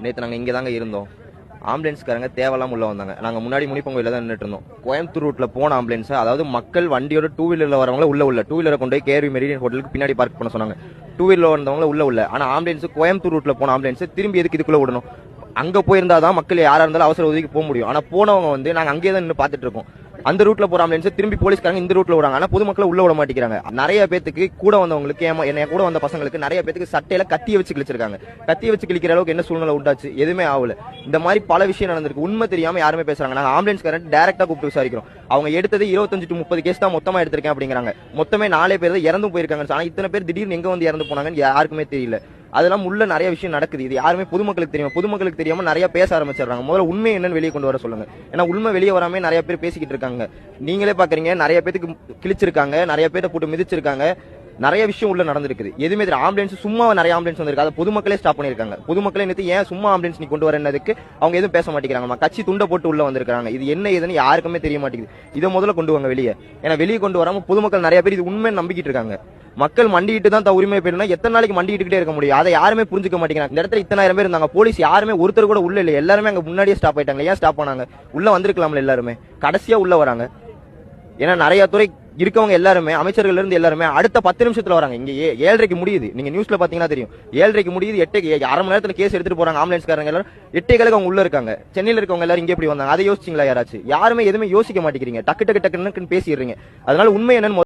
நேற்று நாங்கள் இங்கே தாங்க இருந்தோம். ஆம்புலன்ஸ்காரங்க தேவையில்லாம உள்ள வந்தாங்க. நாங்கள் முன்னாடி முனிப்பங்கோயில தான் நின்றுட்டு இருந்தோம். கோயம்புத்தூர் ரூட்ல போன ஆம்புலன்ஸ், அதாவது மக்கள் வண்டியோட டூ வீலர்ல வரவங்கள உள்ள டூ வீலரை கொண்டு போய் கேஆர்வி மெரிடியன் ஹோட்டலுக்கு பின்னாடி பார்க் பண்ண சொன்னாங்க. டூ வீலர் வந்தவங்கள உள்ள ஆனா ஆம்புலன்ஸ் கோயம்புத்தூர் ரூட்ல போன ஆம்புலன்ஸ் திரும்பி எதுக்கு இதுக்குள்ள விடணும்? அங்க போயிருந்தாதான் மக்கள் யாரா இருந்தாலும் அவசர உதவிக்கு போக முடியும். ஆனா போனவங்க வந்து நாங்க அங்கேயே தான் நின்று பாத்துட்டு இருக்கோம். அந்த ரூட்ல போற ஆம்புலன்ஸ் திரும்பி போலீஸ்காரங்க இந்த ரூட்ல விடுறாங்க. ஆனா பொதுமக்களை உள்ள விட மாட்டேங்கிறாங்க. நிறைய பேத்துக்கு கூட வந்தவங்களுக்கு, என்ன கூட வந்த பசங்களுக்கு நிறைய பேத்துக்கு சட்டையில கத்திய வச்சு கிழிச்சிருக்காங்க. கத்திய வச்சு கிழிக்கிற அளவுக்கு என்ன சூழ்நிலை உண்டாச்சு? எதுவுமே ஆகல. இந்த மாதிரி பல விஷயம் நடந்திருக்கு. உண்மை தெரியாம யாருமே பேசுறாங்க. நாங்க ஆம்புலன்ஸ்காரன் டைரக்டா கூப்பிட்டு விசாரிக்கிறோம். அவங்க எடுத்தது 25 to 30 கேஸ் தான் மொத்தமா எடுத்திருக்கேன் அப்படிங்கிறாங்க. மொத்தமே 4 பேர் தான் இறந்து போயிருக்காங்க. ஆனா இத்தனை பேர் திடீர்னு எங்க வந்து இறந்து போனாங்கன்னு யாருக்குமே தெரியல. அதெல்லாம் உள்ள நிறைய விஷயம் நடக்குது. இது யாருமே பொதுமக்களுக்கு தெரியும். பொதுமக்களுக்கு தெரியாம நிறைய பேச ஆரம்பிச்சிடறாங்க. முதல்ல உண்மை என்னன்னு வெளியே கொண்டு வர சொல்லுங்க. ஏன்னா உண்மை வெளியே வராம நிறைய பேர் பேசிக்கிட்டு இருக்காங்க. நீங்களே பாக்குறீங்க, நிறைய பேருக்கு கிழிச்சிருக்காங்க, நிறைய பேரை போட்டு மிதிச்சிருக்காங்க, நிறைய விஷயம் உள்ள நடந்திருக்குது. எதுவுமே ஆம்புலன்ஸ் சும்மா நிறைய ஆம்புலன்ஸ் வந்திருக்கு. அதை பொதுமக்களே ஸ்டாப் பண்ணிருக்காங்க. பொதுமக்களே நேற்று ஏன் சும்மா ஆம்புலன்ஸ் நீ கொண்டு வரதுக்கு அவங்க எதுவும் பேச மாட்டேங்கிறாங்க. கட்சி துண்டை போட்டு உள்ள வந்திருக்காங்க. இது என்ன ஏதுன்னு யாருக்குமே தெரிய மாட்டேங்குது. இதை முதல்ல கொண்டு வாங்க வெளியே. ஏன்னா வெளியே கொண்டு வராம பொதுமக்கள் நிறைய பேர் இது உண்மை நம்பிக்கிட்டு இருக்காங்க. மக்கள் மண்டிட்டு தான் உரிமை போயிடுனா எத்தனை நாளைக்கு மண்டிக்கிட்டே இருக்க முடியும்? அதை யாருமே புரிஞ்சுக்க மாட்டேங்கிறாங்க. இந்த இடத்துல இத்தனாயிரம் பேர் இருந்தாங்க. போலீஸ் யாருமே ஒருத்தர் கூட உள்ள இல்லை. எல்லாருமே அங்க முன்னாடியே ஸ்டாப் ஆயிட்டாங்க. ஏன் ஸ்டாப் பண்ணாங்க? உள்ள வந்திருக்கலாம்ல எல்லாருமே. கடைசியா உள்ள வராங்க. ஏன்னா நிறைய துறை இருக்கவங்க எல்லாருமே, அமைச்சர்கள் இருந்து எல்லாருமே அடுத்த 10 நிமிஷத்துல வராங்க. இங்க 7:30க்கு முடியுது. நீங்க நியூஸ்ல பாத்தீங்கன்னா தெரியும். 7:30க்கு முடியுது. 8 அரை மணி நேரத்துல கேஸ் எடுத்துட்டு போறாங்க ஆம்புலன்ஸ்காரங்க எல்லாரும். 8:00 அவங்க உள்ள இருக்காங்க. சென்னையில இருக்கவங்க எல்லாரும் இங்க எப்படி வந்தாங்க? அதை யோசிச்சிங்களா யாராச்சும்? யாருமே எதுவுமே யோசிக்க மாட்டேங்கிறீங்க. டக்கு டக்குன்னு பேசிடுறீங்க. அதனால உண்மை என்னன்னு